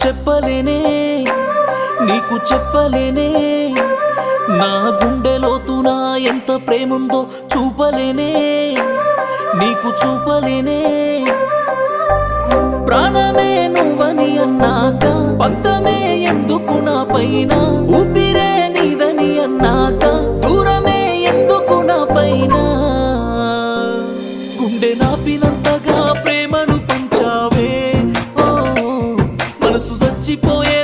చెప్పలేనే నీకు చెప్పలేనే నా గుండెలోతునా ఎంత ప్రేముందో చూపలేనే నీకు చూపలేనే ప్రాణమే నువ్వని అన్నాక పంతమే ఎందుకు నా పైన ఊపిరే నీదని అన్నాక దూరమే ఎందుకు నా పైన గుండె నాపినంతగా ప్రేమను పంచావే ఓ మనసు చచ్చిపోయే